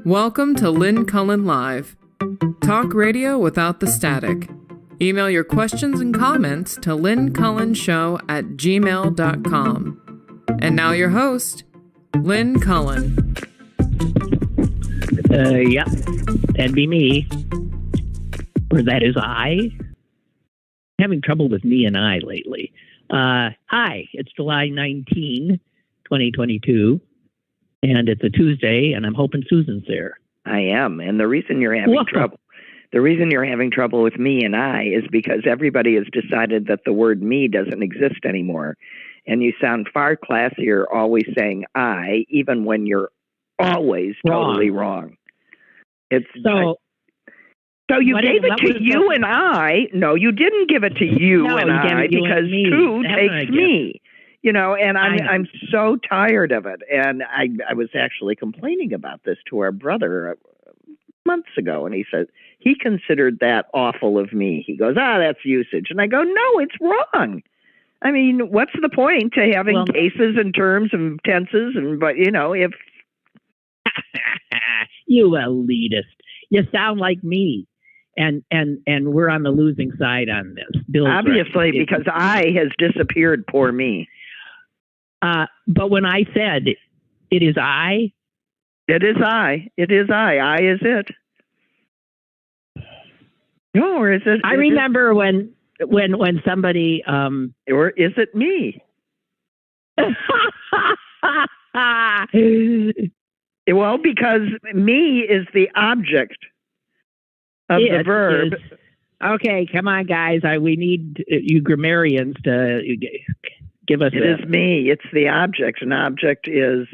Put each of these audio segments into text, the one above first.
Welcome to Lynn Cullen Live. Talk radio without the static. Email your questions and comments to lynncullenshow@gmail.com. And now your host, Lynn Cullen. Yep, that'd be me. Or that is I. Having trouble with me and I lately. Hi, it's July 19, 2022, and it's a Tuesday, and I'm hoping Susan's there. I am, and the reason you're having trouble with me and I is because everybody has decided that the word me doesn't exist anymore, and you sound far classier always saying I, even when you're always totally wrong. It's so you gave it to you and I. No, you didn't give it to you and I because two takes me. You know, and I'm so tired of it. And I was actually complaining about this to our brother months ago, and he said he considered that awful of me. He goes, that's usage. And I go, no, it's wrong. I mean, what's the point to having cases and terms and tenses? But you know, if you elitist, you sound like me. And we're on the losing side on this. Bill's obviously, right. Because I has disappeared, poor me. But when I said it is I. It is I. It is I. I is it. No, or is it? I remember when somebody. Or is it me? Well, because me is the object of the verb. Okay, come on, guys. We need you grammarians to give us. It is me. It's the object. An object is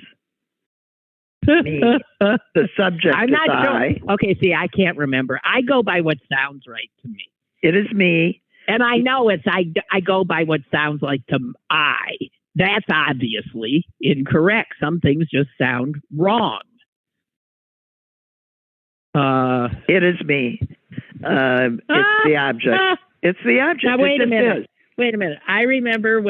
me. The subject I'm not is I. Sure. Okay, see, I can't remember. I go by what sounds right to me. It is me. And I know it's I go by what sounds like to I. That's obviously incorrect. Some things just sound wrong. It is me. It's the object. It's the object. Now, wait a minute. I remember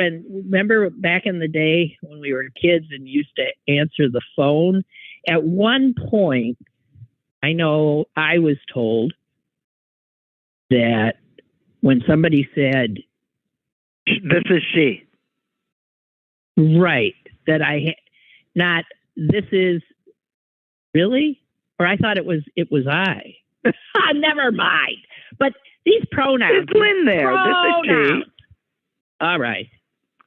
back in the day when we were kids and used to answer the phone. At one point, I know I was told that when somebody said, "This is she," right? That this is really. Or I thought it was I. Never mind. But these pronouns. It's Lynn there. This is she. All right.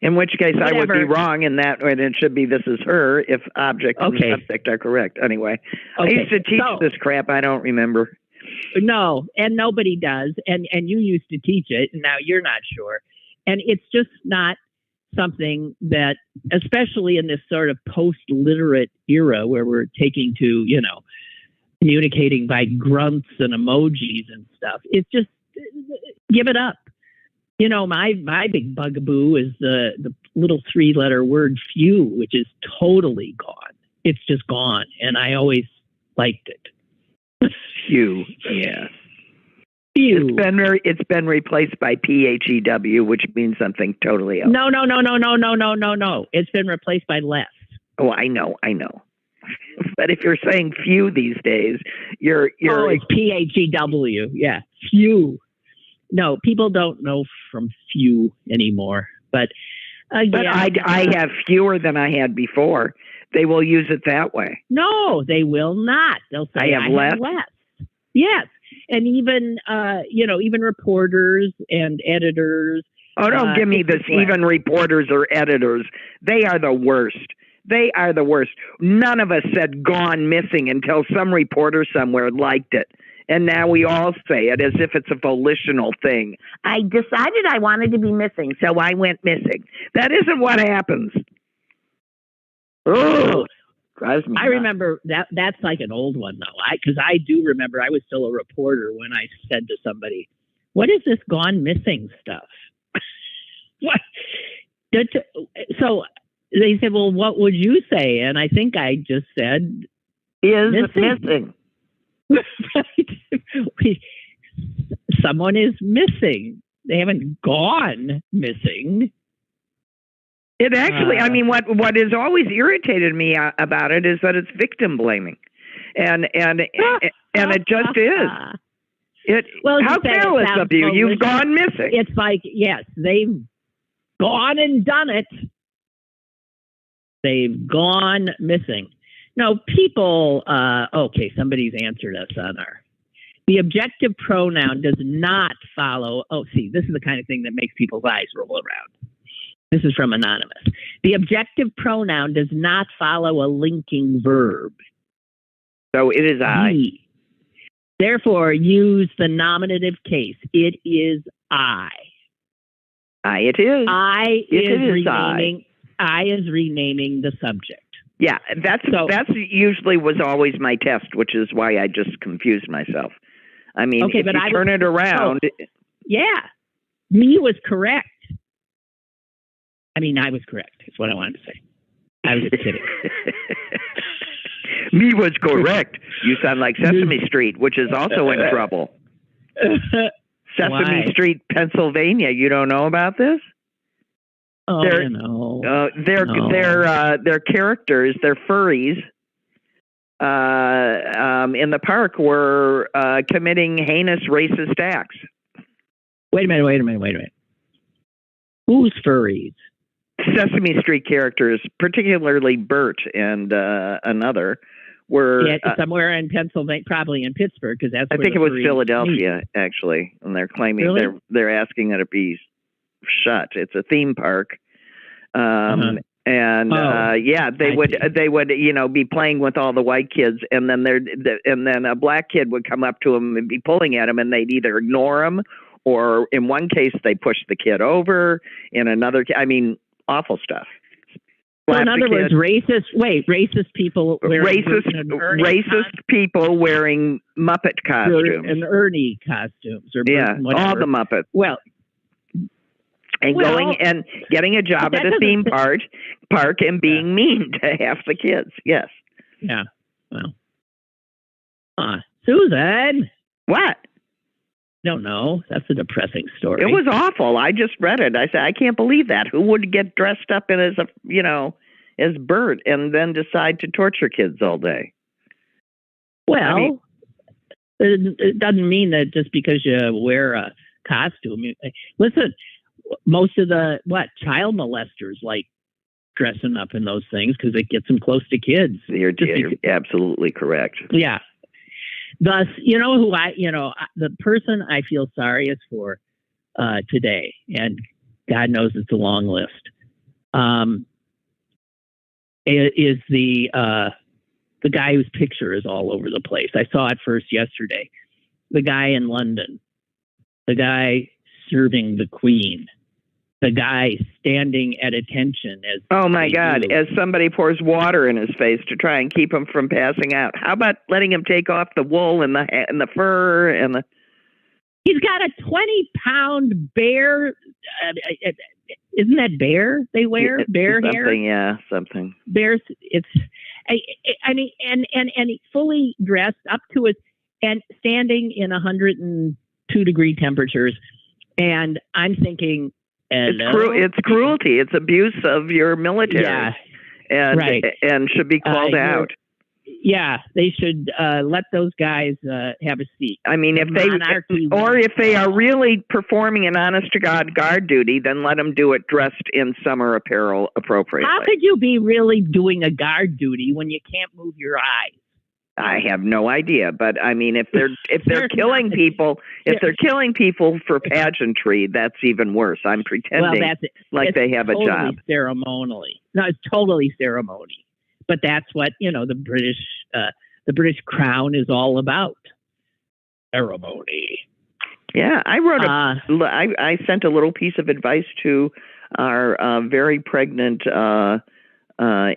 In which case I would be wrong in that, and it should be this is her if object and subject are correct. Anyway, I used to teach this crap. I don't remember. No, and nobody does. And you used to teach it, and now you're not sure. And it's just not something that, especially in this sort of post-literate era where we're taking to, communicating by grunts and emojis and stuff. It's just give it up. My big bugaboo is the little 3-letter word few, which is totally gone. It's just gone, and I always liked it. Few, yeah. Few. It's been replaced by PHEW, which means something totally else. No. It's been replaced by less. Oh, I know. But if you're saying few these days, you're it's PHEW. Yeah, few. No, people don't know from few anymore. But I have fewer than I had before. They will use it that way. No, they will not. They'll say I have less. Yes, and even even reporters and editors. Oh, don't give me this. Even reporters or editors, they are the worst. They are the worst. None of us said gone missing until some reporter somewhere liked it. And now we all say it as if it's a volitional thing. I decided I wanted to be missing, so I went missing. That isn't what happens. Oh, drives me nuts. I remember that's like an old one, though. Because I do remember I was still a reporter when I said to somebody, what is this gone missing stuff? What? So they said, well, what would you say? And I think I just said, is missing. Someone is missing. They haven't gone missing. It actually, what has always irritated me about it is that it's victim blaming. and it just is. How careless of you! You've gone missing. It's like, yes, they've gone and done it. They've gone missing. No, people. Okay, somebody's answered us on the objective pronoun does not follow. Oh, see, this is the kind of thing that makes people's eyes roll around. This is from Anonymous. The objective pronoun does not follow a linking verb. So it is I. Therefore, use the nominative case. It is I. It is. I is renaming the subject. Yeah, that's usually was always my test, which is why I just confused myself. I mean, okay, if you turn it around. Yeah, me was correct. I mean, I was correct, is what I wanted to say. I was just kidding. Me was correct. You sound like Sesame Street, which is also in trouble. Sesame Street, Pennsylvania. You don't know about this? Oh, no. They're characters. They're furries. In the park were committing heinous racist acts. Wait a minute. Who's furries? Sesame Street characters, particularly Bert and another, were somewhere in Pennsylvania, probably in Pittsburgh, because that's. I think it was Philadelphia, actually, and they're claiming they're asking that it be shut. It's a theme park, and they would be playing with all the white kids, and then a black kid would come up to them and be pulling at them, and they'd either ignore him, or in one case they pushed the kid over. In another, awful stuff. So in other words, racist people wearing people wearing Muppet costumes and Ernie costumes, or all the Muppets. Well, going and getting a job at a theme park and being mean to half the kids. Yes. Yeah. Well. Susan. What? Don't know. That's a depressing story. It was awful. I just read it. I said, I can't believe that. Who would get dressed up in as Bert and then decide to torture kids all day? Well, it doesn't mean that just because you wear a costume. Listen, most of the child molesters like dressing up in those things because it gets them close to kids. You're absolutely correct. Yeah. Thus, the person I feel sorriest for today, and God knows it's a long list, is the guy whose picture is all over the place. I saw it first yesterday. The guy in London, the guy serving the Queen, the guy standing at attention as as somebody pours water in his face to try and keep him from passing out. How about letting him take off the wool and the fur and the? He's got a 20-pound bear. Isn't that bear they wear? Bear hair? Yeah, something. Bears. It's. I mean, and fully dressed up to it and standing in 102-degree temperatures, and I'm thinking. It's cruelty. It's abuse of your military, and should be called out. Yeah, they should let those guys have a seat. I mean, if they are really performing an honest-to-God guard duty, then let them do it dressed in summer apparel appropriately. How could you be really doing a guard duty when you can't move your eyes? I have no idea, but I mean, if they're killing people, for pageantry, that's even worse. I'm pretending like they have a job. Ceremonially, no, it's totally ceremony. But that's what the British crown is all about. Ceremony. Yeah, I wrote I sent a little piece of advice to our very pregnant.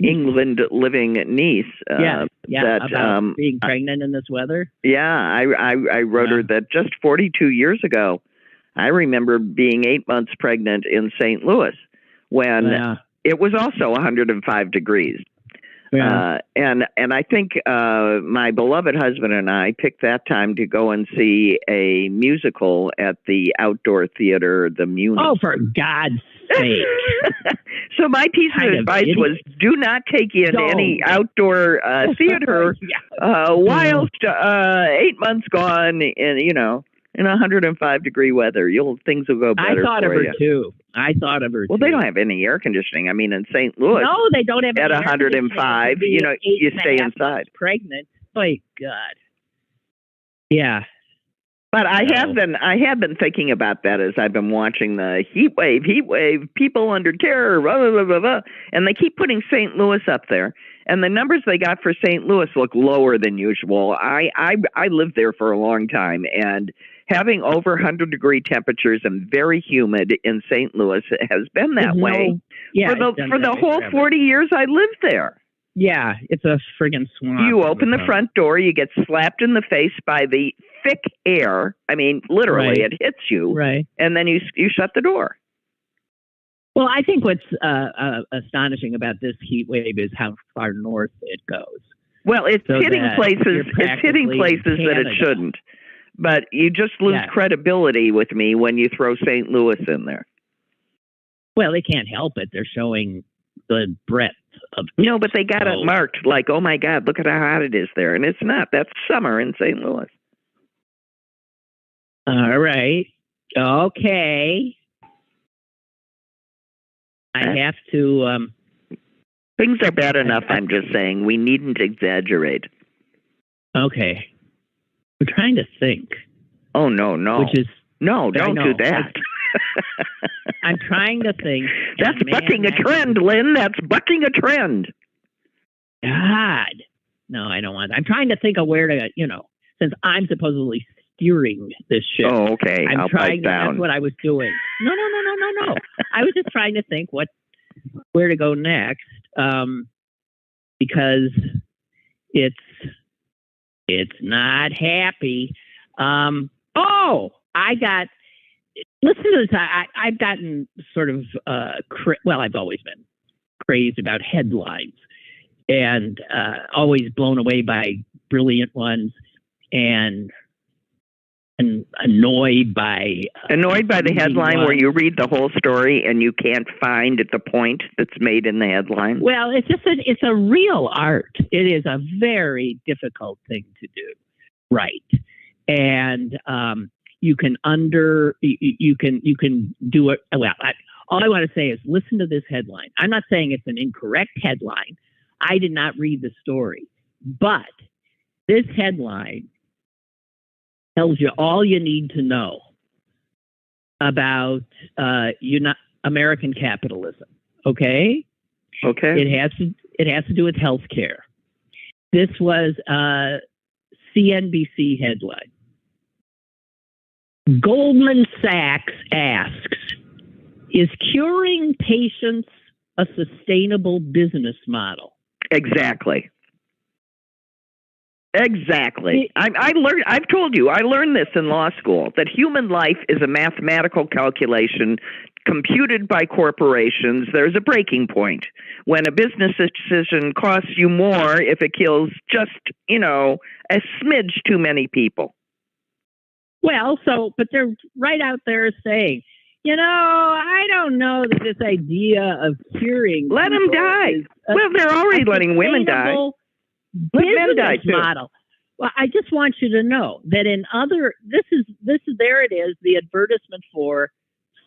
England living niece. About being pregnant in this weather. Yeah, I wrote her that just 42 years ago, I remember being 8 months pregnant in St. Louis when it was also 105 degrees. Yeah. And I think my beloved husband and I picked that time to go and see a musical at the outdoor theater, the Munich. Oh, for God's sake. So my piece of advice was do not take in any outdoor theater whilst 8 months gone in, in 105-degree weather. Things will go better. I thought of her too. Well, they don't have any air conditioning. I mean, in St. Louis, no, they don't have at 105. You stay inside. Pregnant. My God. Yeah. But I have been thinking about that as I've been watching the heat wave, people under terror, blah, blah, blah, blah, blah. And they keep putting St. Louis up there. And the numbers they got for St. Louis look lower than usual. I lived there for a long time, and having over 100-degree temperatures and very humid in St. Louis has been that way for the whole 40 years I lived there. Yeah, it's a friggin' swamp. You open the front door, you get slapped in the face by the thick air. I mean, literally, it hits you. Right. And then you shut the door. Well, I think what's astonishing about this heat wave is how far north it goes. Well, it's hitting places that it shouldn't. But you just lose credibility with me when you throw St. Louis in there. Well, they can't help it. They're showing the breadth of No, but they got it marked like, oh my God, look at how hot it is there. And it's not. That's summer in St. Louis. All right. Okay. I have to... Things are bad enough, I'm just saying. We needn't exaggerate. Okay. I'm trying to think. Oh, no. Which is... No, don't do that. I'm trying to think. That's bucking a trend, Lynn. That's bucking a trend. God. No, I don't want that. I'm trying to think of where to, since I'm supposedly steering this ship. Oh, okay. I'll pipe down. That's what I was doing. No. I was just trying to think where to go next. Because it's not happy. Listen to this. I've gotten sort of, I've always been crazed about headlines and always blown away by brilliant ones and annoyed by the headline where you read the whole story and you can't find the point that's made in the headline. Well, it's a real art. It is a very difficult thing to do. Right. And, you can do it. Well, all I want to say is listen to this headline. I'm not saying it's an incorrect headline. I did not read the story, but this headline tells you all you need to know about American capitalism. Okay. Okay. It has to do with healthcare. This was a CNBC headline. Goldman Sachs asks, is curing patients a sustainable business model? Exactly. I've told you, I learned this in law school, that human life is a mathematical calculation computed by corporations. There's a breaking point when a business decision costs you more if it kills just, a smidge too many people. Well, but they're right out there saying, I don't know that this idea of curing. Let them die. Well, they're already letting women die. Let men die too. Model. Well, I just want you to know that there it is, the advertisement for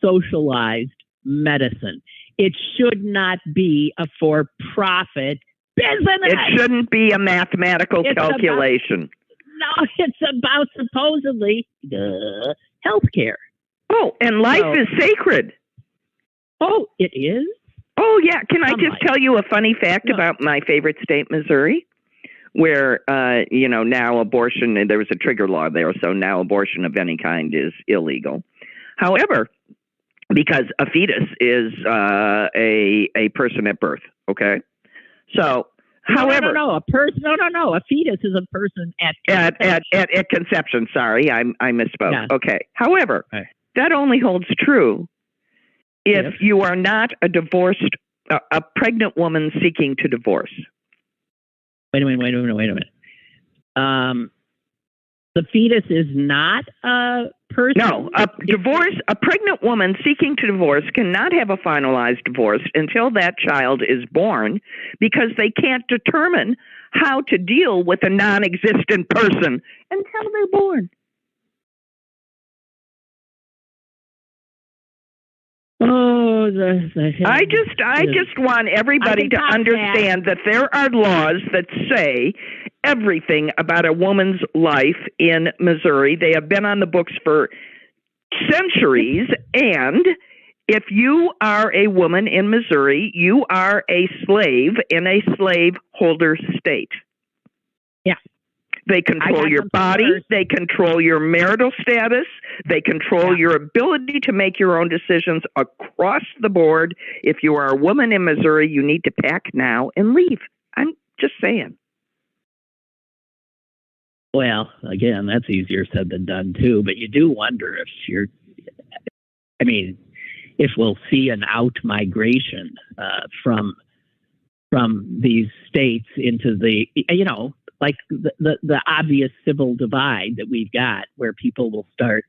socialized medicine. It should not be a for-profit business. It shouldn't be a mathematical calculation. No, it's about supposedly healthcare. Oh, and life is sacred. Oh, it is? Oh, yeah. Can I just tell you a funny fact about my favorite state, Missouri? Where, now abortion, and there was a trigger law there, so now abortion of any kind is illegal. However, because a fetus is a person at birth, okay? So... However, no. A person. No. A fetus is a person at conception. Sorry, I misspoke. Yeah. Okay. However, that only holds true if you are not a pregnant woman seeking to divorce. Wait a minute. The fetus is not a person? No, a pregnant woman seeking to divorce cannot have a finalized divorce until that child is born, because they can't determine how to deal with a non-existent person until they're born. Oh, I just want everybody to understand that there are laws that say everything about a woman's life in Missouri. They have been on the books for centuries, and if you are a woman in Missouri, you are a slave in a slaveholder state. Yeah. They control your body. They control your marital status. They control your ability to make your own decisions across the board. If you are a woman in Missouri, you need to pack now and leave. I'm just saying. Well, again, that's easier said than done, too. But you do wonder if we'll see an out-migration from these states into the, like the obvious civil divide that we've got, where people will start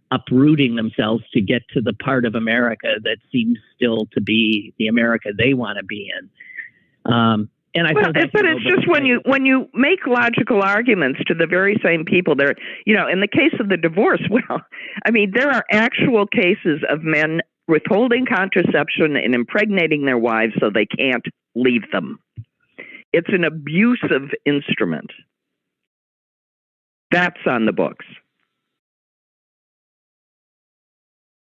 uprooting themselves to get to the part of America that seems still to be the America they want to be in. And I think but it's just when you make logical arguments to the very same people there, in the case of the divorce, there are actual cases of men withholding contraception and impregnating their wives so they can't leave them. It's an abusive instrument. That's on the books.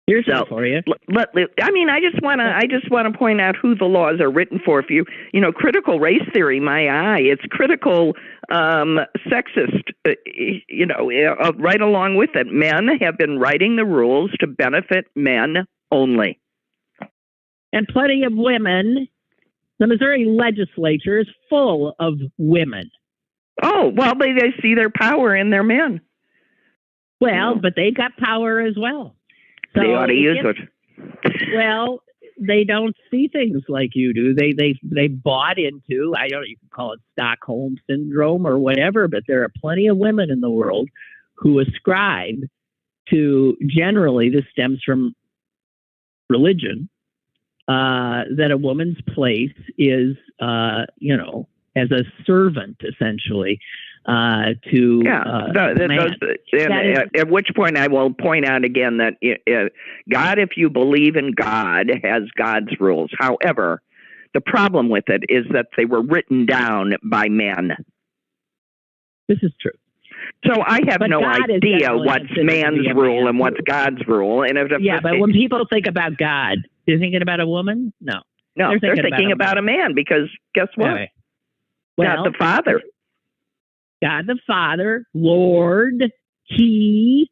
Here's that for you. I just want to point out who the laws are written for. If critical race theory, it's critical sexist. Right along with it, men have been writing the rules to benefit men only, and plenty of women. The Missouri legislature is full of women. Oh, well, they see their power in their men. Well, but they got power as well. So they ought to use it. Well, they don't see things like you do. They bought into, you can call it Stockholm syndrome or whatever, but there are plenty of women in the world who ascribe to, generally, this stems from religion, that a woman's place is, as a servant, essentially, at which point I will point out again that God, if you believe in God, has God's rules. However, the problem with it is that they were written down by men. This is true. So I have no idea what's man's rule and what's God's rule. And but when people think about God, they're thinking about a woman? No. No, they're thinking about a man, because guess what? Anyway. God the Father. God the Father, Lord, He.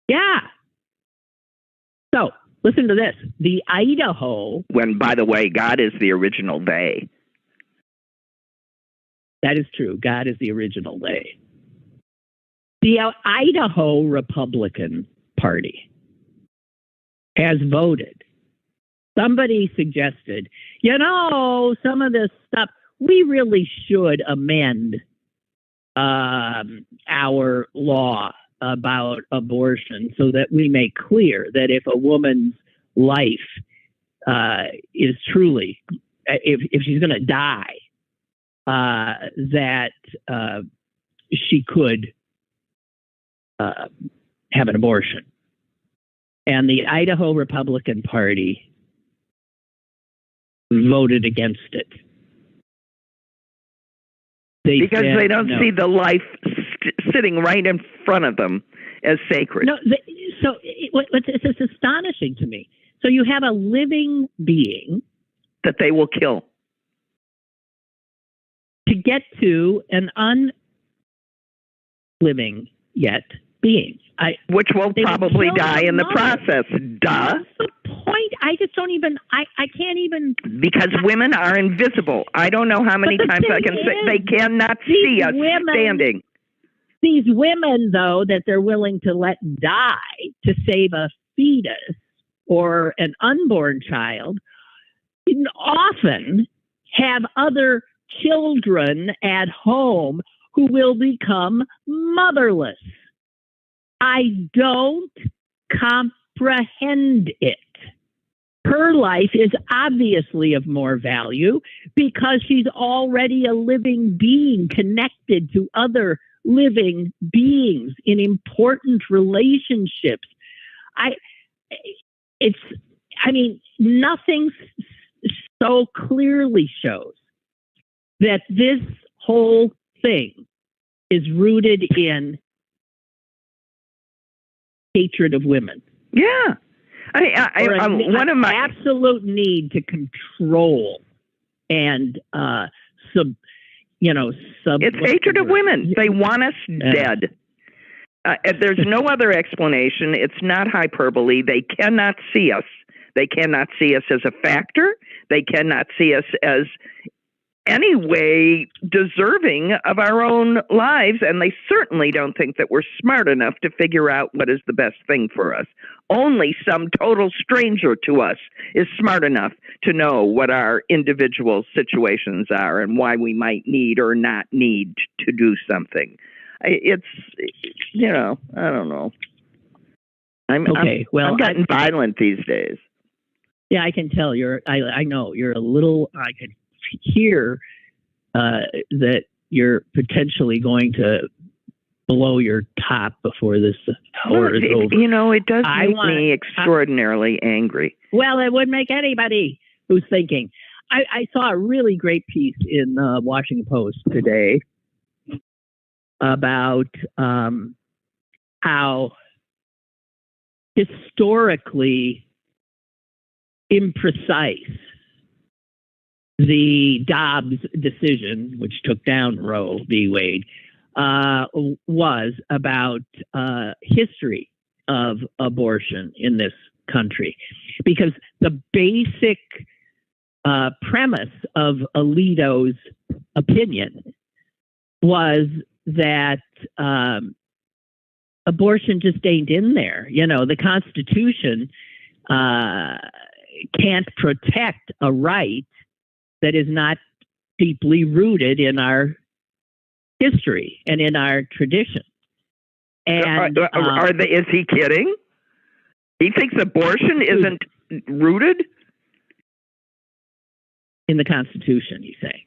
Yeah. So, listen to this. The Idaho. When, by the way, God is the original they. That is true. God is the original they. The Idaho Republican Party has voted. Somebody suggested, some of this stuff, we really should amend our law about abortion so that we make clear that if a woman's life is truly, if she's going to die, that she could have an abortion. And the Idaho Republican Party voted against it. Because they don't see the life sitting right in front of them as sacred. No, it's astonishing to me. So you have a living being that they will kill to get to an unliving yet being, which will probably die in the process. Duh. What's the point? I just don't even. I can't even. Because women are invisible. I don't know how many times I can say they cannot see us standing. These women, though, that they're willing to let die to save a fetus or an unborn child, often have other children at home who will become motherless. I don't comprehend it. Her life is obviously of more value because she's already a living being connected to other living beings in important relationships. Nothing so clearly shows that this whole thing is rooted in hatred of women. Yeah. One of my absolute need to control and it's hatred of women. They want us dead. There's no other explanation. It's not hyperbole. They cannot see us. They cannot see us as a factor. They cannot see us as any way deserving of our own lives, and they certainly don't think that we're smart enough to figure out what is the best thing for us. Only some total stranger to us is smart enough to know what our individual situations are and why we might need or not need to do something. It's, I don't know. I'm getting violent these days. Yeah, I can tell I know you're a little, I can hear that you're potentially going to blow your top before this hour is over. It does make me extraordinarily angry. Well, it would make anybody who's thinking. I saw a really great piece in the Washington Post today about how historically imprecise the Dobbs decision, which took down Roe v. Wade, was about history of abortion in this country. Because the basic premise of Alito's opinion was that abortion just ain't in there. The Constitution can't protect a right that is not deeply rooted in our history and in our tradition. And is he kidding? He thinks abortion isn't rooted in the Constitution, you say?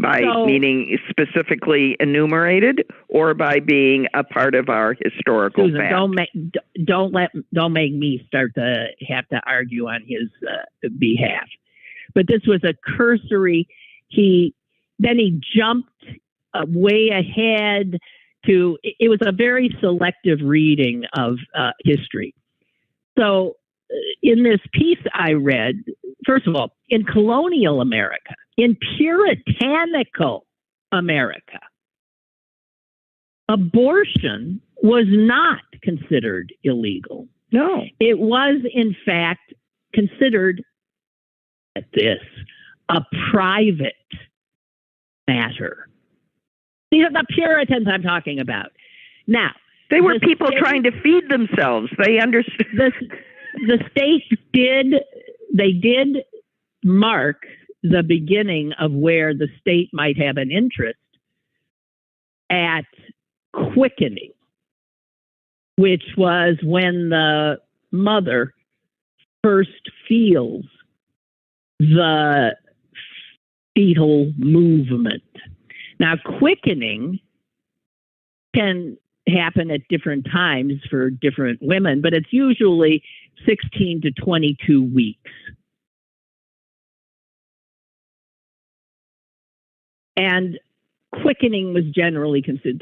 Meaning specifically enumerated, or by being a part of our historical Susan, fact? Don't make me start to have to argue on his behalf. But this was a cursory. He jumped way ahead to. It was a very selective reading of history. So in this piece I read, first of all, in colonial America, in puritanical America, abortion was not considered illegal. No. It was, in fact, considered a private matter. These are the Puritans I'm talking about. Now, they were people trying to feed themselves. They understood. The state did mark the beginning of where the state might have an interest at quickening, which was when the mother first feels the fetal movement. Now, quickening can happen at different times for different women, but it's usually 16 to 22 weeks. And quickening was generally considered,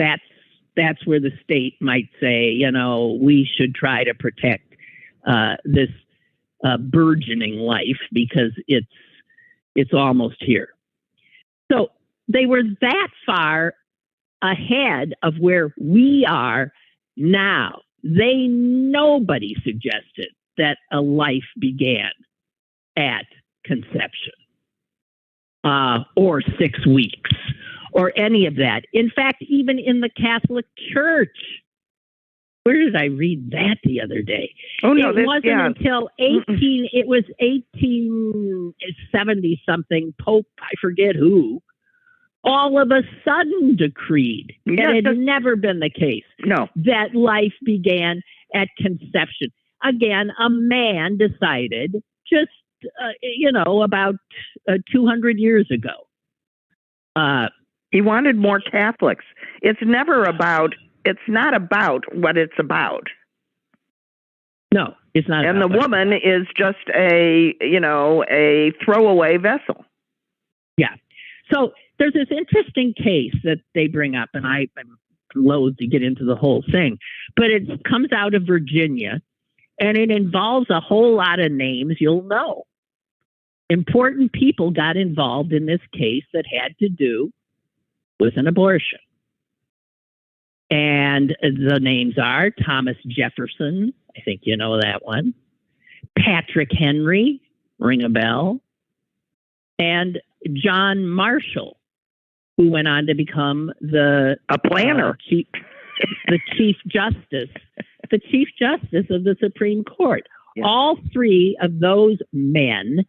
that's where the state might say, we should try to protect this burgeoning life because it's almost here. So they were that far ahead of where we are now. Nobody suggested that a life began at conception. Or 6 weeks, or any of that. In fact, even in the Catholic Church, where did I read that the other day? Oh no, it wasn't until 1870 something. Pope, I forget who, all of a sudden decreed. Yeah, it had never been the case. No. That life began at conception. Again, a man decided just, about 200 years ago. He wanted more Catholics. It's not about what it's about. No, it's not. And the woman is just a throwaway vessel. Yeah. So there's this interesting case that they bring up, and I'm loath to get into the whole thing, but it comes out of Virginia, and it involves a whole lot of names you'll know. Important people got involved in this case that had to do with an abortion. And the names are Thomas Jefferson, I think you know that one, Patrick Henry, ring a bell, and John Marshall, who went on to become a planner, the Chief Justice of the Supreme Court. Yeah. All three of those men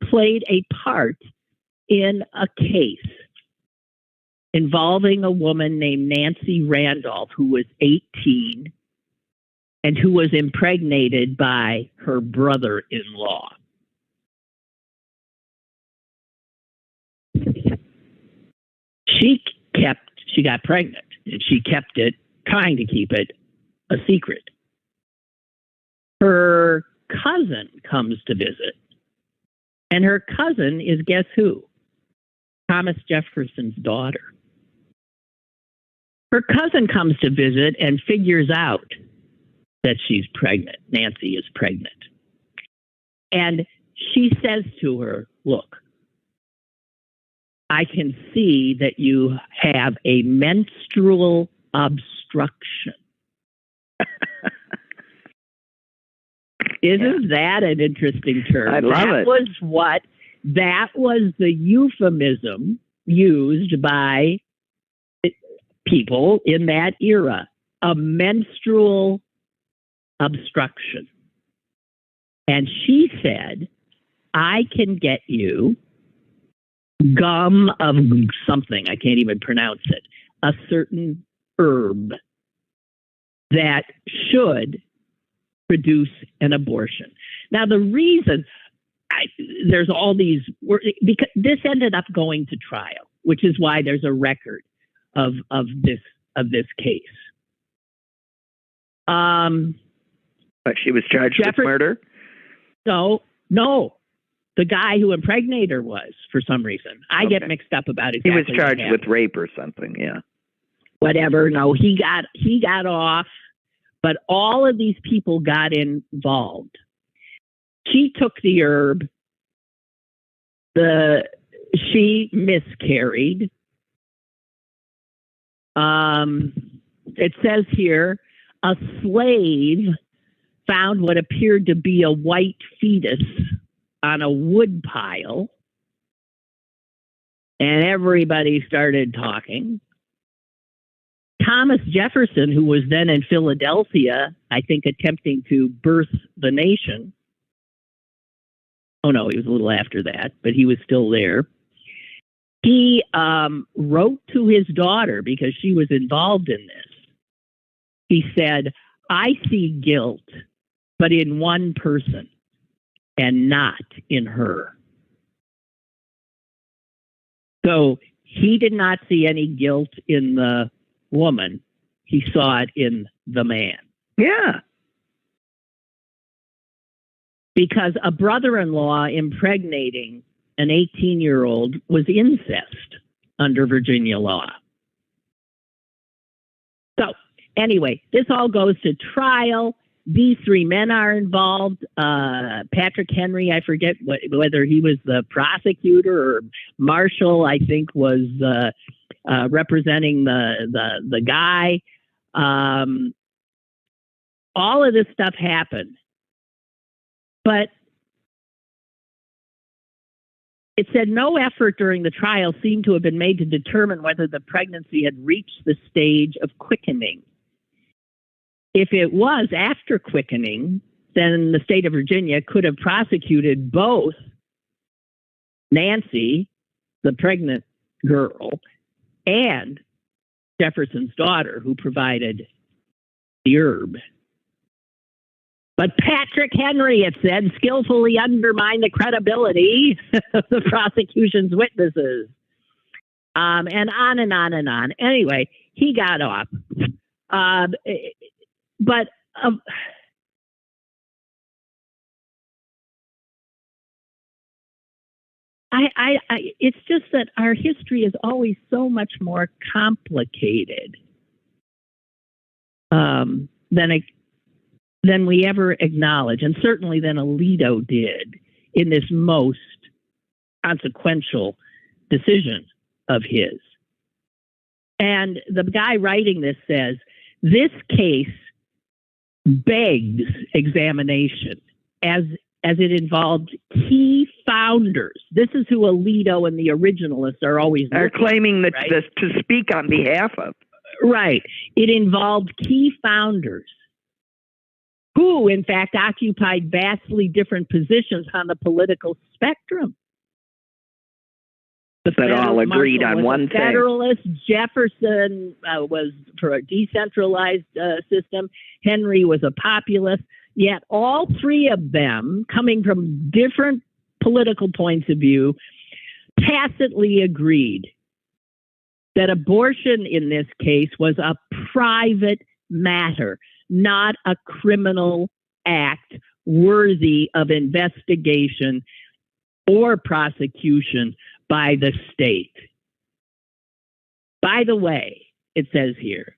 played a part in a case involving a woman named Nancy Randolph, who was 18 and who was impregnated by her brother-in-law. She got pregnant, and she kept it, trying to keep it a secret. Her cousin comes to visit, and her cousin is, guess who? Thomas Jefferson's daughter. Her cousin comes to visit and figures out that she's pregnant. Nancy is pregnant. And she says to her, look, I can see that you have a menstrual obstruction. Isn't that an interesting term? I love it. That was the euphemism used by people in that era, a menstrual obstruction. And she said, I can get you gum of something, I can't even pronounce it, a certain herb that should produce an abortion. Now, the reason there's all these, because this ended up going to trial, which is why there's a record of this case. But she was charged with murder? No. The guy who impregnated her was, for some reason. I get mixed up about it. He was charged with rape or something, yeah. Whatever. No, he got off, but all of these people got involved. She took the herb. She miscarried. It says here, a slave found what appeared to be a white fetus on a wood pile, and everybody started talking. Thomas Jefferson, who was then in Philadelphia, I think attempting to birth the nation. Oh no, he was a little after that, but he was still there. He wrote to his daughter, because she was involved in this. He said, I see guilt, but in one person and not in her. So he did not see any guilt in the woman. He saw it in the man. Yeah. Because a brother-in-law impregnating an 18-year-old was incest under Virginia law. So anyway, this all goes to trial. These three men are involved. Patrick Henry, I forget whether he was the prosecutor, or Marshall, I think, was representing the guy. All of this stuff happened. But it said no effort during the trial seemed to have been made to determine whether the pregnancy had reached the stage of quickening. If it was after quickening, then the state of Virginia could have prosecuted both Nancy, the pregnant girl and Jefferson's daughter, who provided the herb. But Patrick Henry, it said, skillfully undermined the credibility of the prosecution's witnesses. And on and on and on. Anyway, he got off. But it's just that our history is always so much more complicated than we ever acknowledge, and certainly than Alito did in this most consequential decision of his. And the guy writing this says, this case begs examination as it involved key founders. This is who Alito and the originalists are always claiming that, right? To speak on behalf of. Right. It involved key founders who, in fact, occupied vastly different positions on the political spectrum. But all agreed on one thing. Federalist. Jefferson was for a decentralized system. Henry was a populist. Yet all three of them, coming from different political points of view, tacitly agreed that abortion in this case was a private matter, not a criminal act worthy of investigation or prosecution by the state. By the way, it says here,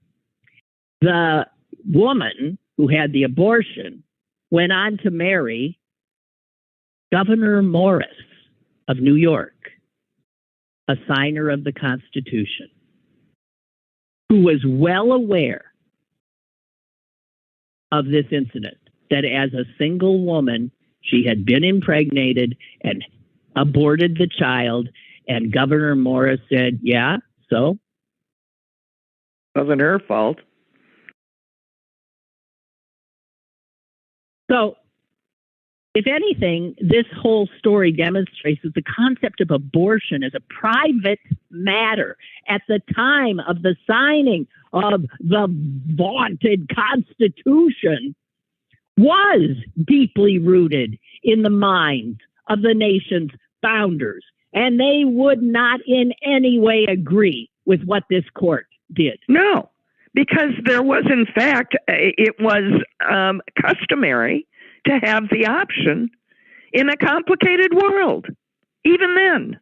the woman who had the abortion went on to marry Governor Morris of New York, a signer of the Constitution, who was well aware of this incident, that as a single woman, she had been impregnated and aborted the child, and Governor Morris said, yeah, so? Wasn't her fault. So, if anything, this whole story demonstrates that the concept of abortion as a private matter at the time of the signing of the vaunted Constitution was deeply rooted in the minds of the nation's founders, and they would not in any way agree with what this court did. No, because there was, in fact, it was customary to have the option in a complicated world, even then.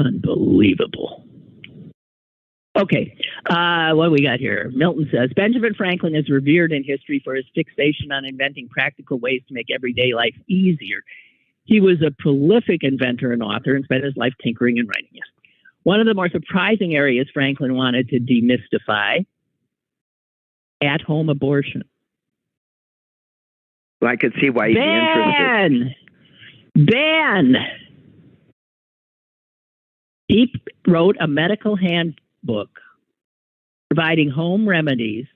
Unbelievable. Okay, what do we got here? Milton says, Benjamin Franklin is revered in history for his fixation on inventing practical ways to make everyday life easier. He was a prolific inventor and author and spent his life tinkering and writing. Yes. One of the more surprising areas Franklin wanted to demystify, at-home abortion. Well, I could see why he'd be interested. Ben! He wrote a medical handbook providing home remedies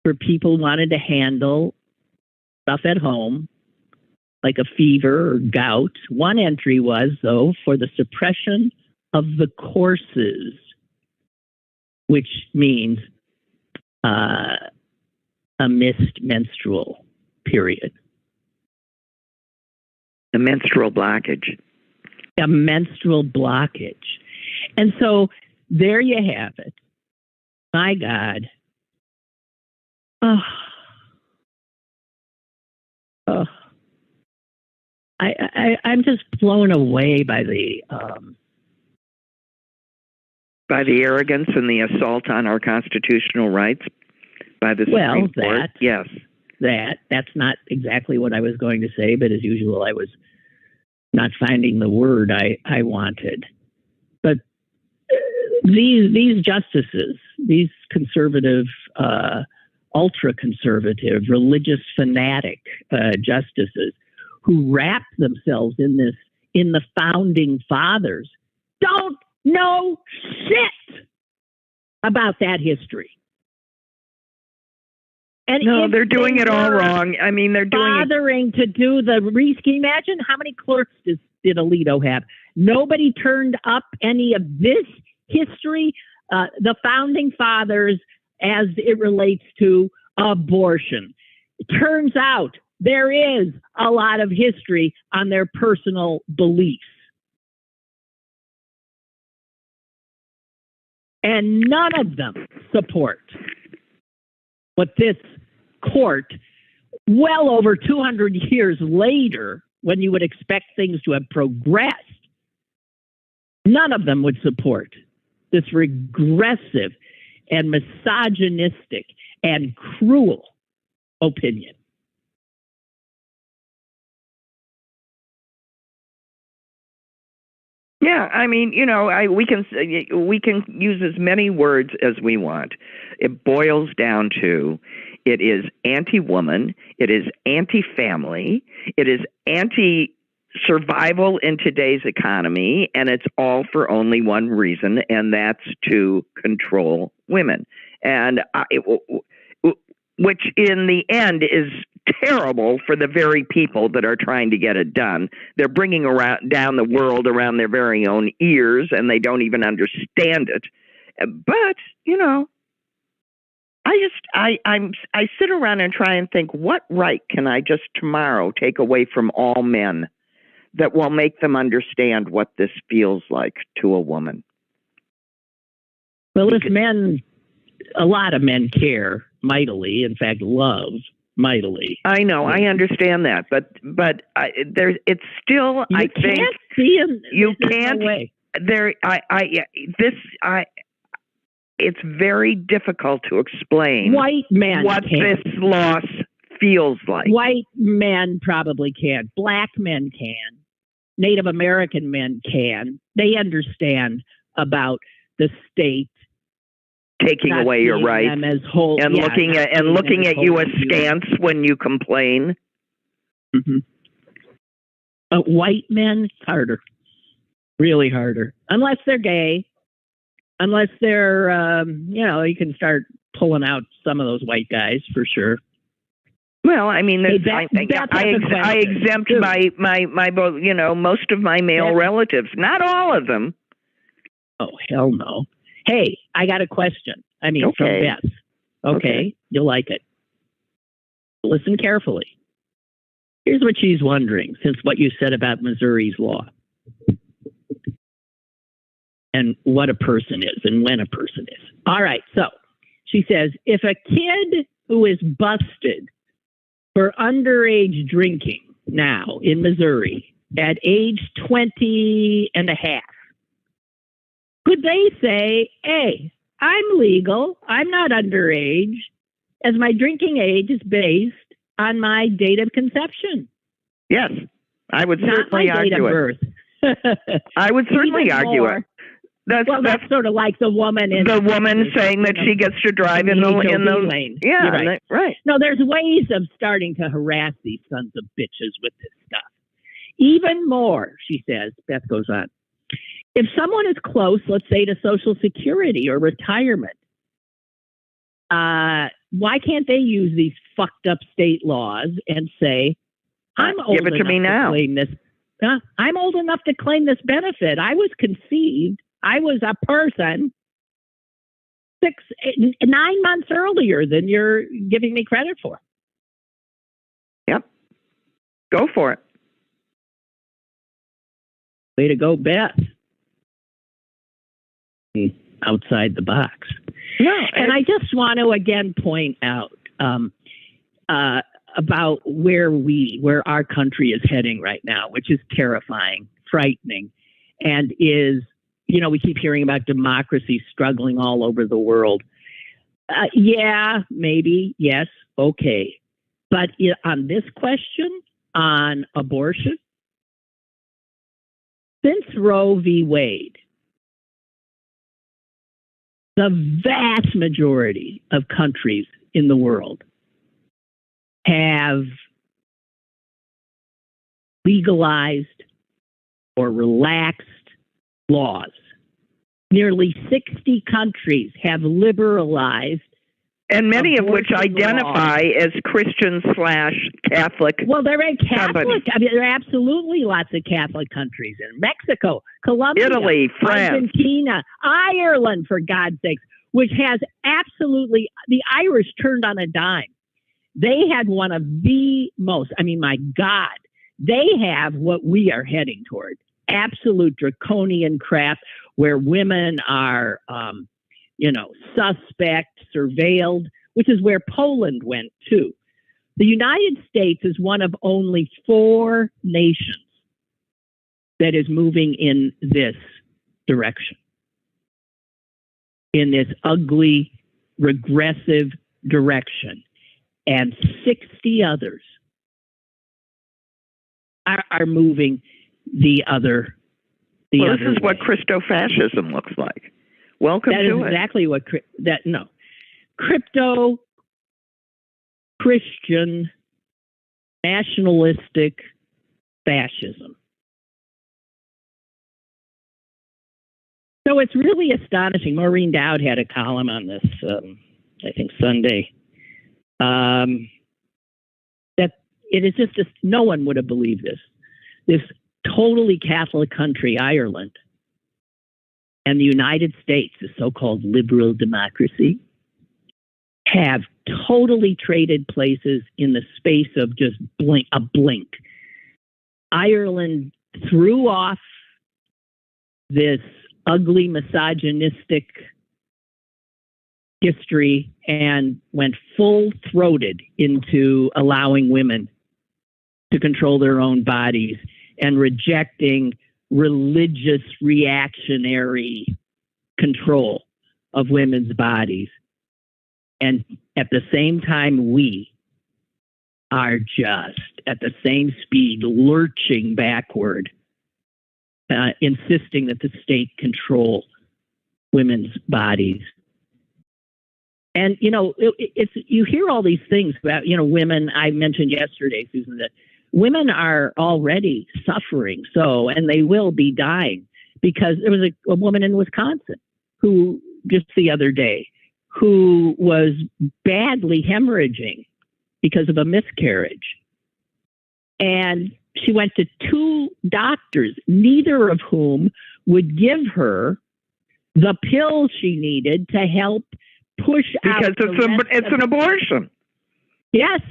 for people who wanted to handle stuff at home, like a fever or gout. One entry was, though, for the suppression of the courses, which means a missed menstrual period. A menstrual blockage. A menstrual blockage. And so there you have it. My God. I'm just blown away by the arrogance and the assault on our constitutional rights by the Supreme Court. Yes. That's not exactly what I was going to say, but as usual, I was not finding the word I wanted. But these justices, these conservative, ultra-conservative, religious fanatic justices who wrap themselves in the founding fathers, don't know shit about that history. And no, they're doing it all wrong. I mean, they're bothering to do the Can you imagine how many clerks did Alito have? Nobody turned up any of this history, the founding fathers, as it relates to abortion. It turns out there is a lot of history on their personal beliefs. And none of them support what this court, well over 200 years later, when you would expect things to have progressed, none of them would support this regressive and misogynistic and cruel opinion. Yeah, I mean, we can use as many words as we want. It boils down to it is anti-woman, it is anti-family, it is anti-survival in today's economy, and it's all for only one reason, and that's to control women. And which in the end is terrible for the very people that are trying to get it done. They're bringing down the world around their very own ears, and they don't even understand it. But I sit around and try and think, what right can I just tomorrow take away from all men that will make them understand what this feels like to a woman? Well, a lot of men care mightily, in fact, love mightily. I know, I understand that, but it's still, I think you can't. It's very difficult to explain white men what this loss feels like. White men probably can. Black men can. Native American men can. They understand about the state taking away your rights and looking at you askance when you complain. Mm-hmm. But white men, harder, really harder, unless they're gay, unless they're, you can start pulling out some of those white guys for sure. Well, I mean, I exempt my most of my male relatives, not all of them. Oh, hell no. Hey, I got a question. From Beth. Okay, you'll like it. Listen carefully. Here's what she's wondering, since what you said about Missouri's law and what a person is and when a person is. All right, so she says, if a kid who is busted for underage drinking now in Missouri at age 20 and a half, could they say, hey, I'm legal, I'm not underage, as my drinking age is based on my date of conception? Yes, I would certainly argue it. I would certainly argue it. That's sort of like the woman saying that she gets to drive in the lane. Yeah, right. No, there's ways of starting to harass these sons of bitches with this stuff. Even more, she says, Beth goes on. If someone is close, let's say to Social Security or retirement, why can't they use these fucked up state laws and say, I'm old enough to claim this. I'm old enough to claim this benefit. I was conceived. I was a person 9 months earlier than you're giving me credit for. Yep. Go for it. Way to go, Beth. Outside the box. No, and I just want to again point out about where our country is heading right now, which is terrifying, frightening, and is, we keep hearing about democracy struggling all over the world. Yeah, maybe, yes, okay. But on this question, on abortion, since Roe v. Wade, the vast majority of countries in the world have legalized or relaxed laws. Nearly 60 countries have liberalized And many of which identify as Christian/Catholic. Well, they're Catholic. Companies. I mean, there are absolutely lots of Catholic countries in Mexico, Colombia, Italy, France, Argentina, Ireland, for God's sakes, which has absolutely, the Irish turned on a dime. They had one of the most, I mean, my God, they have what we are heading toward. Absolute draconian crap where women are, suspect, surveilled, which is where Poland went too. The United States is one of only 4 nations that is moving in this direction, in this ugly, regressive direction. And 60 others are moving the other. This is what Christo-fascism looks like. Welcome to it. That is exactly what crypto, Christian, nationalistic fascism. So it's really astonishing. Maureen Dowd had a column on this, I think Sunday, that it is just no one would have believed this. This totally Catholic country, Ireland, and the United States, the so-called liberal democracy, have totally traded places in the space of just a blink. Ireland threw off this ugly, misogynistic history and went full-throated into allowing women to control their own bodies and rejecting religious reactionary control of women's bodies. And at the same time, we are just at the same speed lurching backward, insisting that the state control women's bodies. And, you hear all these things about, women. I mentioned yesterday, Susan, that women are already suffering. And they will be dying, because there was a woman in Wisconsin who just the other day who was badly hemorrhaging because of a miscarriage. And she went to 2 doctors, neither of whom would give her the pill she needed to help push out. Because it's an abortion. Yes.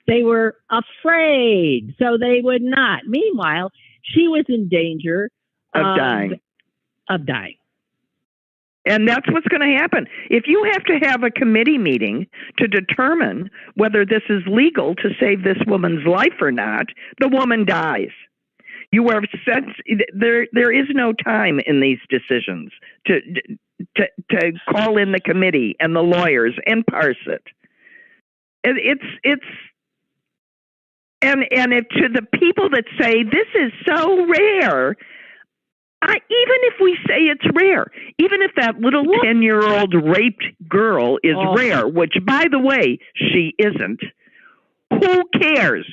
They were afraid, so they would not. Meanwhile, she was in danger of dying. And that's what's going to happen. If you have to have a committee meeting to determine whether this is legal to save this woman's life or not, the woman dies. You are set. There is no time in these decisions to call in the committee and the lawyers and parse it. And to the people that say this is so rare, even if we say it's rare, even if that little 10-year-old raped girl is rare, which, by the way, she isn't, who cares?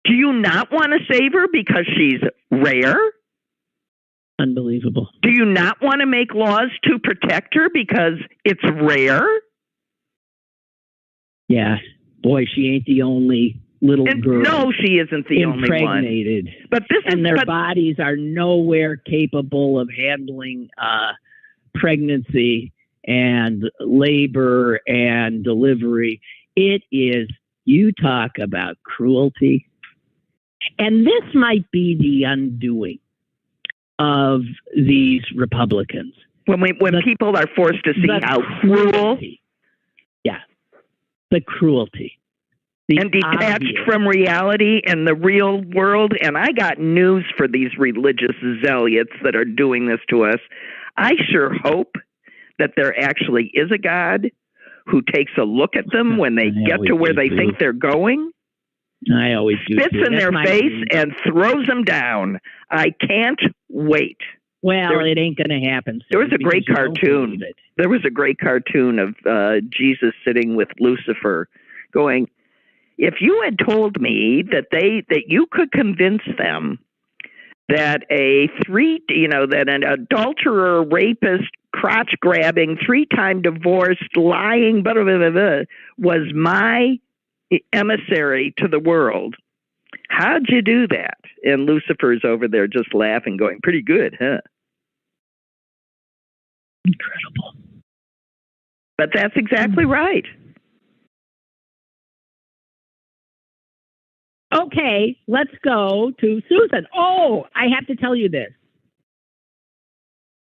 Do you not want to save her because she's rare? Unbelievable. Do you not want to make laws to protect her because it's rare? Yeah. Boy, she ain't the only little girl. No, she isn't the only one. Impregnated. But their bodies are nowhere capable of handling pregnancy and labor and delivery. It is, you talk about cruelty. And this might be the undoing of these Republicans. When people are forced to see how cruel. Yeah. The cruelty. And detached from reality and the real world. And I got news for these religious zealots that are doing this to us. I sure hope that there actually is a God who takes a look at them when they get to where they think they're going. I always do. Spits in their face and throws them down. I can't wait. Well, it ain't going to happen. There was a great cartoon. There was a great cartoon of Jesus sitting with Lucifer going, if you had told me that you could convince them that that an adulterer, rapist, crotch grabbing, 3-time divorced, lying, blah, blah, blah, blah, was my emissary to the world. How'd you do that? And Lucifer's over there just laughing, going, pretty good, huh? Incredible. But that's exactly right. Okay, let's go to Susan. Oh, I have to tell you this.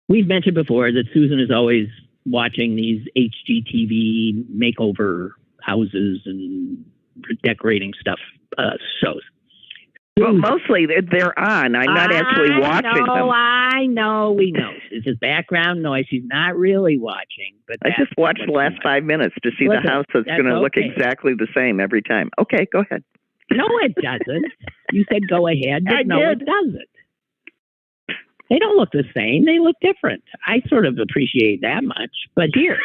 We've mentioned before that Susan is always watching these HGTV makeover houses and decorating stuff shows. Well, mostly they're on. I'm not actually watching them. I know, we know. It's just background noise. She's not really watching. But I just watched the last 5 minutes to see the house that's going to look exactly the same every time. Okay, go ahead. No, it doesn't. You said go ahead, but it doesn't. They don't look the same. They look different. I sort of appreciate that much. But here,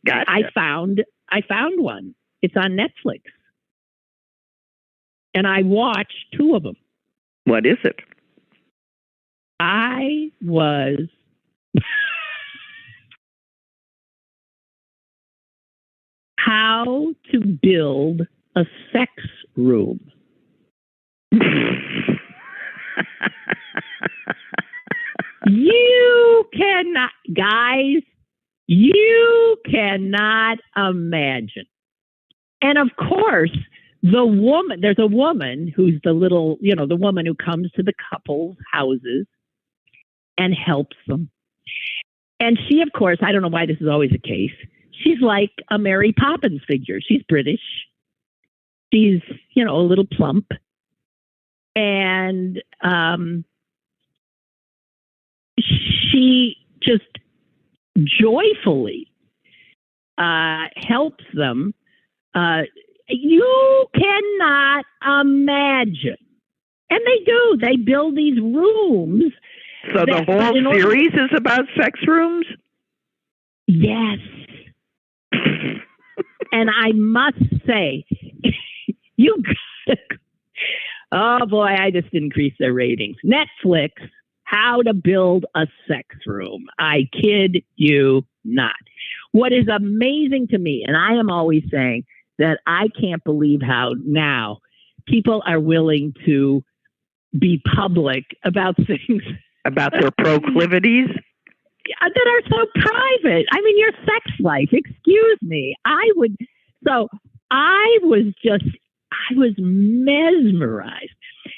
gotcha. I found one. It's on Netflix. And I watched 2 of them. What is it? I was How to Build a Sex Room. You cannot, guys, you cannot imagine. And of course, there's a woman who's the woman who comes to the couple's houses and helps them. And she, of course, I don't know why this is always the case. She's like a Mary Poppins figure. She's British. She's, a little plump. And she just joyfully helps them. You cannot imagine. And they do. They build these rooms. So the whole series is about sex rooms? Yes. And I must say, oh boy, I just increased their ratings. Netflix, How to Build a Sex Room. I kid you not. What is amazing to me, and I am always saying that I can't believe how now people are willing to be public about things. About their proclivities? That are so private. I mean, your sex life, excuse me. I was mesmerized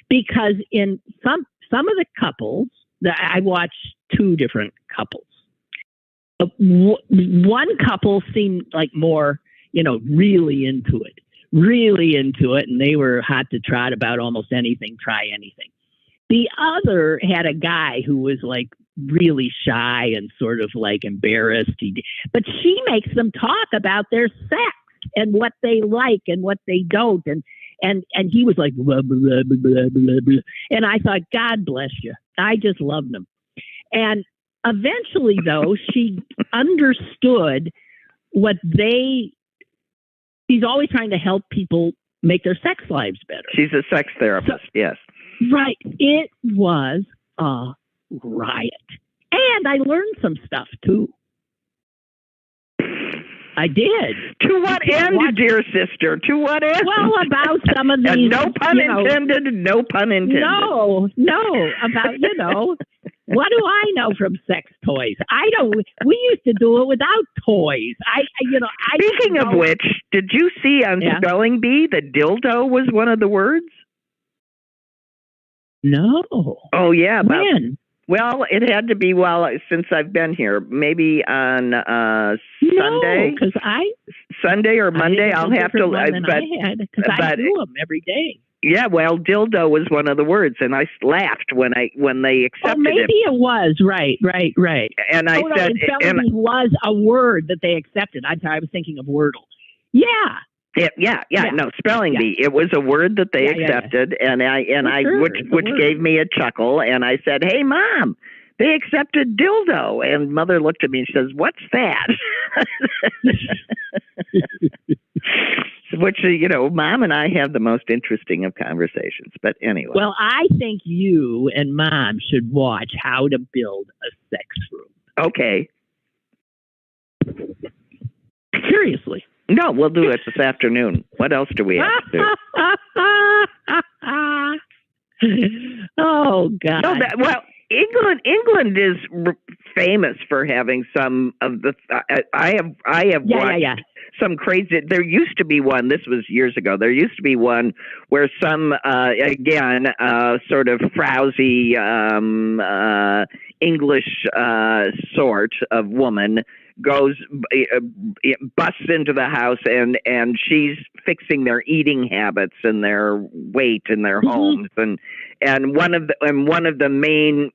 because in some of the couples that I watched 2 different couples. One couple seemed like more, really into it. And they were hot to trot about almost anything, try anything. The other had a guy who was like really shy and sort of like embarrassed. But she makes them talk about their sex and what they like and what they don't. And he was like, blah, blah, blah, blah, blah, blah. And I thought, God bless you. I just loved them. And eventually, though, she understood she's always trying to help people make their sex lives better. She's a sex therapist, yes. Right. It was a riot. And I learned some stuff, too. I did. To what end, dear sister? To what end? Well, about some of these... And no pun intended, no pun intended. No, about, what do I know from sex toys? We used to do it without toys. Speaking of which, did you see on Spelling Bee that dildo was one of the words? No. Oh, yeah. When? Well, it had to be since I've been here. Maybe on Sunday. Because Sunday or Monday. I'll have to. Because I do them every day. Yeah, well, dildo was one of the words, and I laughed when they accepted it. Maybe it was right. And I said, it was a word that they accepted. I'm sorry, I was thinking of Wordle. Yeah. No, Spelling Bee. It was a word that they accepted, which gave me a chuckle. And I said, "Hey, Mom, they accepted dildo." And Mother looked at me and says, "What's that?" Which Mom and I have the most interesting of conversations. But anyway. Well, I think you and Mom should watch How to Build a Sex Room. Okay. Seriously. No, we'll do it this afternoon. What else do we have to do? Oh God! No, England is famous for having some of the. I have watched some crazy. There used to be one. This was years ago. There used to be one where some sort of frowsy English sort of woman busts into the house and she's fixing their eating habits and their weight in their homes and one of the main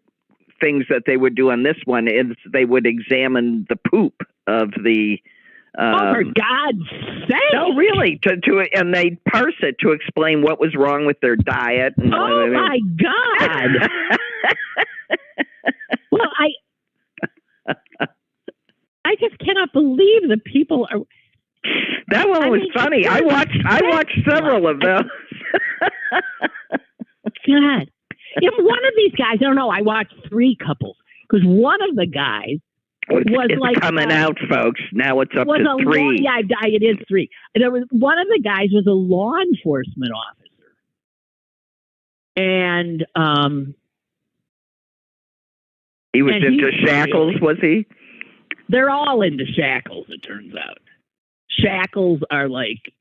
things that they would do on this one is they would examine the poop of the oh, for God's sake! No, really, and they parse it to explain what was wrong with their diet. And my God! Well, I just cannot believe that people are. That one was funny. I watched several of those. God, if one of these guys, I don't know. I watched 3 couples because one of the guys was like coming out, folks. Now it's up to 3. It is 3. There was one of the guys was a law enforcement officer, and he was into shackles. Was he? They're all into shackles. It turns out, shackles are like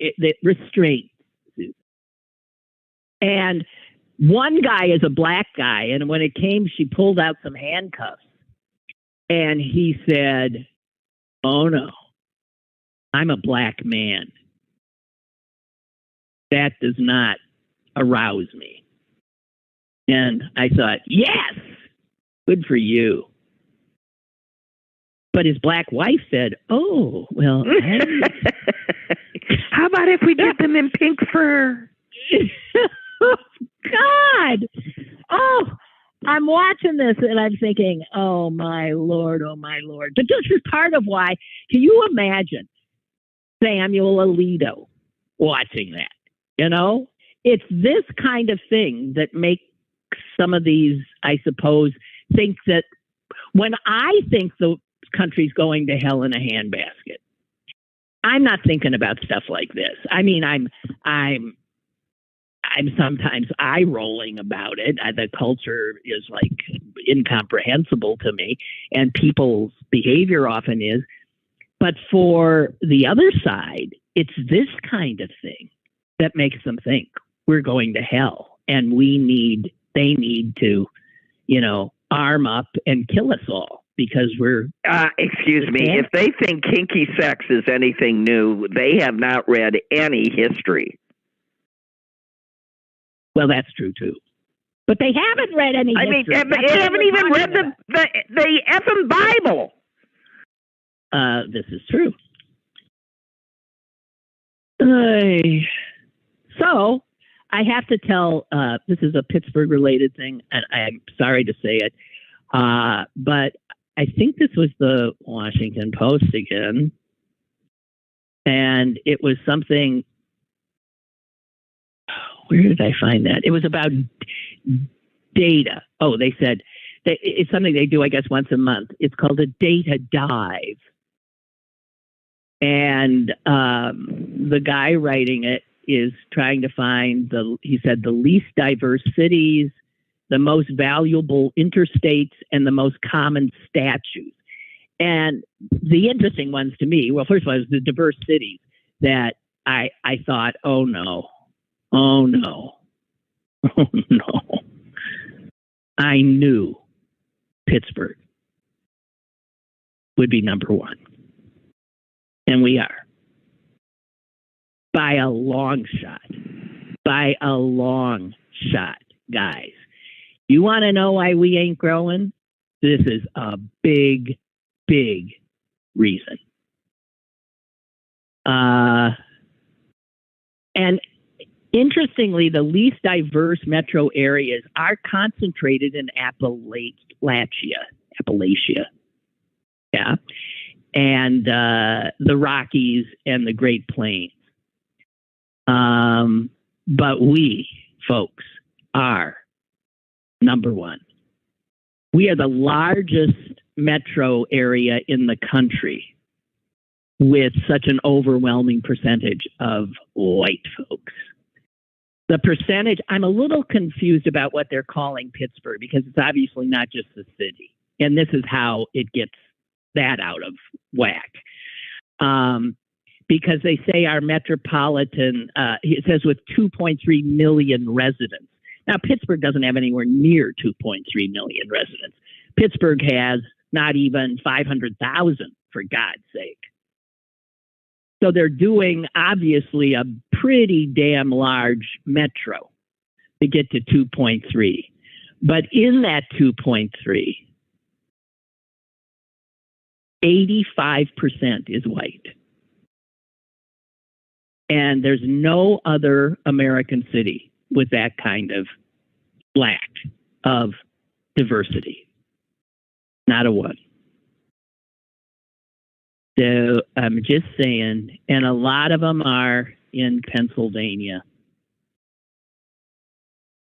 restraint. And one guy is a black guy, and when it came, she pulled out some handcuffs. And he said, "Oh no, I'm a black man. That does not arouse me." And I thought, yes, good for you. But his black wife said, "Oh, well, how about if we did them in pink fur?" Oh, God. Oh, I'm watching this and I'm thinking, oh my Lord. But this is part of why, can you imagine Samuel Alito watching that? You know, it's this kind of thing that makes some of these, I suppose, think that when I think the country's going to hell in a handbasket, I'm not thinking about stuff like this. I mean, I'm sometimes eye rolling about it. The culture is like incomprehensible to me, and people's behavior often is. But for the other side, it's this kind of thing that makes them think we're going to hell, and they need to, arm up and kill us all because we're. Excuse me, if they think kinky sex is anything new, they have not read any history. Well, that's true too, but they haven't read any. I mean, they haven't even read the effing Bible. This is true. So I have to tell. This is a Pittsburgh-related thing, and I'm sorry to say it, but I think this was the Washington Post again, and it was something. Where did I find that? It was about data. Oh, they said that it's something they do, I guess, once a month. It's called a data dive. And the guy writing it is trying to find the least diverse cities, the most valuable interstates, and the most common statutes. And the interesting ones to me, well, first of all, it was the diverse cities that I thought, oh no. I knew Pittsburgh would be number 1. And we are. By a long shot. Guys. You want to know why we ain't growing? This is a big, big reason. And interestingly, the least diverse metro areas are concentrated in Appalachia. Yeah. And the Rockies and the Great Plains. But we, folks, are number 1. We are the largest metro area in the country with such an overwhelming percentage of white folks. The percentage, I'm a little confused about what they're calling Pittsburgh, because it's obviously not just the city. And this is how it gets that out of whack. Because they say our metropolitan, it says with 2.3 million residents. Now, Pittsburgh doesn't have anywhere near 2.3 million residents. Pittsburgh has not even 500,000, for God's sake. So they're doing, obviously, a pretty damn large metro to get to 2.3. But in that 2.3, 85% is white. And there's no other American city with that kind of lack of diversity. Not a one. So I'm just saying, and a lot of them are in Pennsylvania.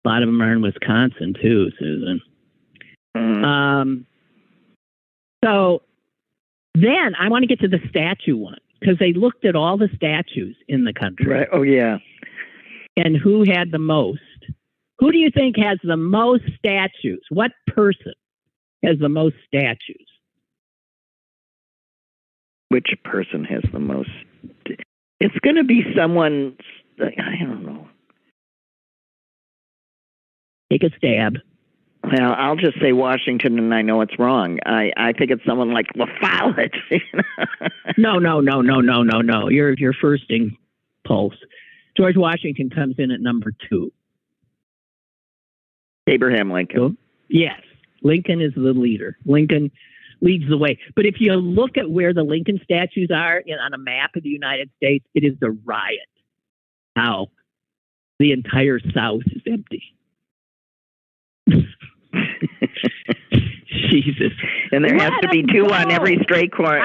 A lot of them are in Wisconsin too, Susan. So then I want to get to the statue one, because they looked at all the statues in the country. Right. Oh, yeah. And who had the most? Who do you think has the most statues? What person has the most statues? Which person has the most? It's going to be someone, I don't know. Take a stab. Well, I'll just say Washington, and I know it's wrong. I think it's someone like La Follette. No. Your first impulse. George Washington comes in at number 2. Abraham Lincoln. Yes. Lincoln is the leader. Lincoln leads the way. But if you look at where the Lincoln statues are on a map of the United States, it is the riot. How the entire South is empty. Jesus. And there has to be 2 on every street corner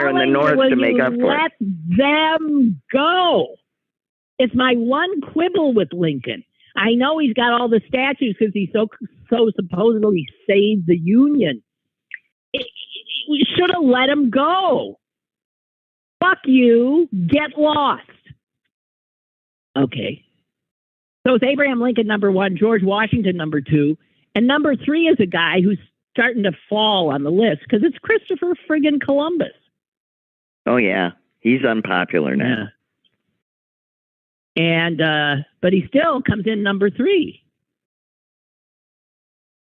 in the North to make up for it. Let them go. It's my one quibble with Lincoln. I know he's got all the statues because he so supposedly saved the Union. We should have let him go. Fuck you. Get lost. Okay. So it's Abraham Lincoln number 1, George Washington number 2, and number 3 is a guy who's starting to fall on the list because it's Christopher friggin' Columbus. Oh yeah, he's unpopular now. Yeah. And but he still comes in number 3.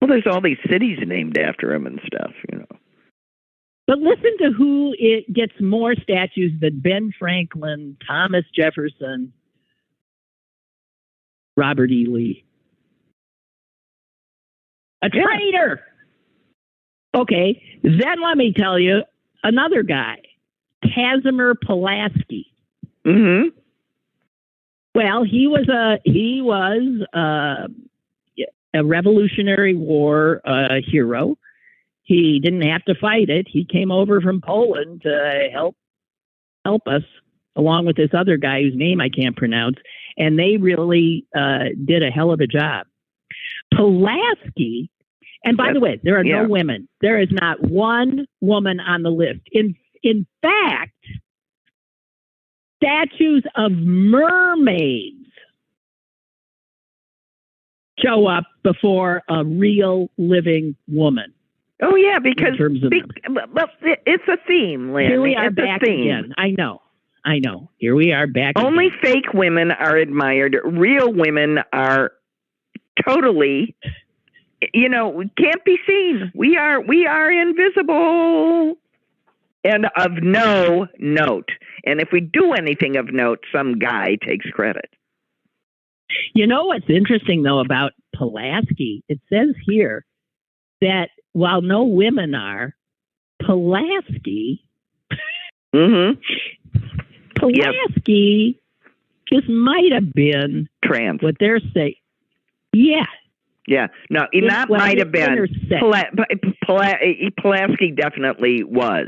Well, there's all these cities named after him and stuff, you know. But listen to who it gets more statues than Ben Franklin, Thomas Jefferson, Robert E. Lee. A traitor! Okay, then let me tell you another guy, Casimir Pulaski. Mm-hmm. Well, he was a Revolutionary War hero. He didn't have to fight it. He came over from Poland to help us, along with this other guy whose name I can't pronounce, and they really did a hell of a job. Pulaski, and by the way, there are no women. There is not one woman on the list. In fact, statues of mermaids show up before a real living woman. Oh yeah, because it's a theme, Lynn. Here we are back again. I know. Here we are back. Only again. Fake women are admired. Real women are totally, can't be seen. We are invisible and of no note. And if we do anything of note, some guy takes credit. You know what's interesting though about Pulaski? It says here that while no women are, Pulaski. Mm-hmm. Pulaski just might have been trans. What they're saying. Yeah. Yeah. No, that might have been. Pulaski definitely was.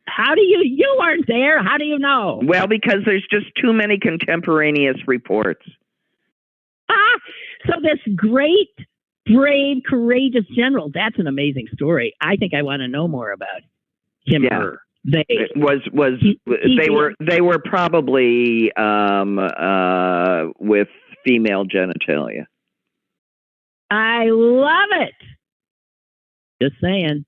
How do you weren't there? How do you know? Well, because there's just too many contemporaneous reports. So this great brave, courageous general. That's an amazing story. I think I want to know more about him. Yeah. Her. They they were probably with female genitalia. I love it. Just saying.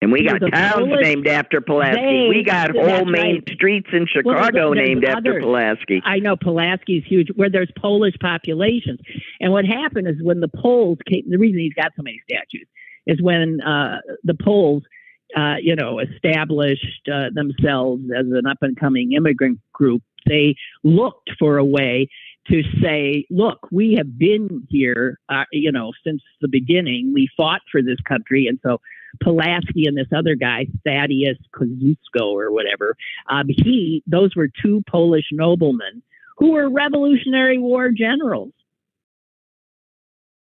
And we got towns named after Pulaski. We got whole main streets in Chicago named after Pulaski. I know Pulaski's huge, where there's Polish populations. And what happened is when the Poles came, the reason he's got so many statues is when the Poles, established themselves as an up-and-coming immigrant group, they looked for a way to say, look, we have been here, since the beginning. We fought for this country. And so Pulaski and this other guy, Thaddeus Kosciuszko or whatever, those were two Polish noblemen who were Revolutionary War generals.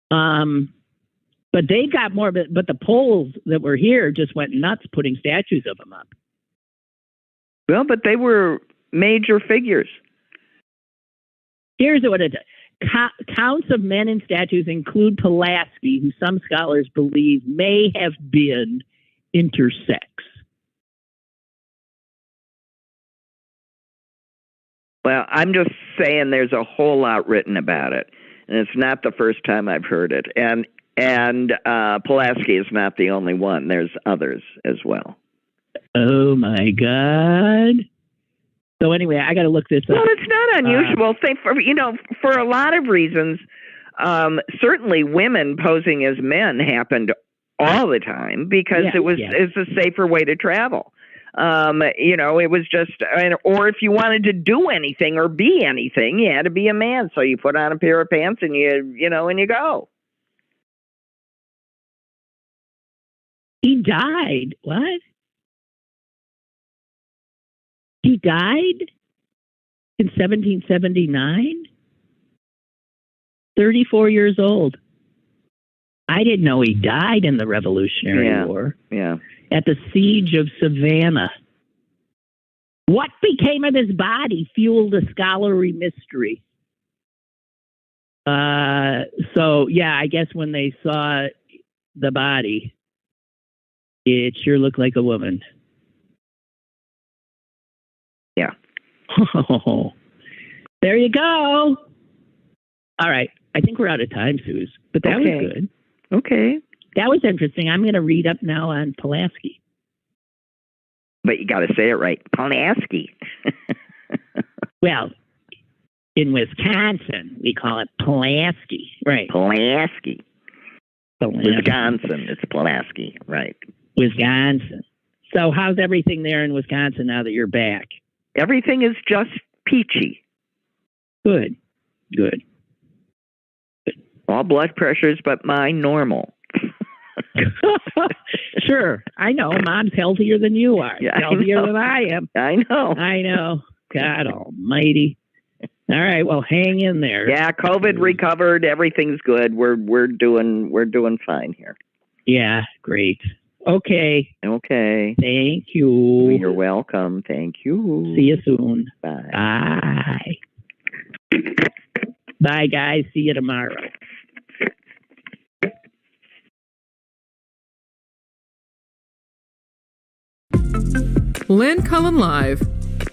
But they got more of it. But the Poles that were here just went nuts putting statues of them up. Well, but they were major figures. Here's what it is. Counts of men in statues include Pulaski, who some scholars believe may have been intersex. Well, I'm just saying there's a whole lot written about it. And it's not the first time I've heard it. And Pulaski is not the only one. There's others as well. Oh, my God. So anyway, I got to look this up. Well, it's not unusual. For a lot of reasons, certainly women posing as men happened all the time because it's a safer way to travel. It was just, or if you wanted to do anything or be anything, you had to be a man. So you put on a pair of pants and you go. He died. What? He died in 1779? 34 years old. I didn't know he died in the Revolutionary War. Yeah. At the Siege of Savannah. What became of his body fueled a scholarly mystery. I guess when they saw the body, it sure looked like a woman. Yeah. Oh, there you go. All right. I think we're out of time, Suze. But that was good. Okay. That was interesting. I'm going to read up now on Pulaski. But you got to say it right. Pulaski. Well, in Wisconsin, we call it Pulaski. Right. Pulaski. Wisconsin, it's Pulaski. Right. Wisconsin. So how's everything there in Wisconsin now that you're back? Everything is just peachy. Good. All blood pressures but mine normal. Sure. I know. Mom's healthier than you are. Yeah, healthier than I am. I know. God almighty. All right. Well, hang in there. Yeah, COVID recovered. Everything's good. We're doing fine here. Yeah, great. Okay. Thank you. You're welcome. Thank you. See you soon. Bye. Bye, guys. See you tomorrow. Lynn Cullen Live,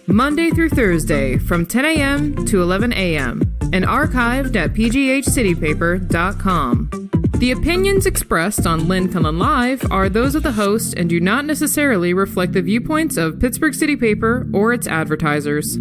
Monday through Thursday from 10 a.m. to 11 a.m. and archived at pghcitypaper.com. The opinions expressed on Lynn Cullen Live are those of the host and do not necessarily reflect the viewpoints of Pittsburgh City Paper or its advertisers.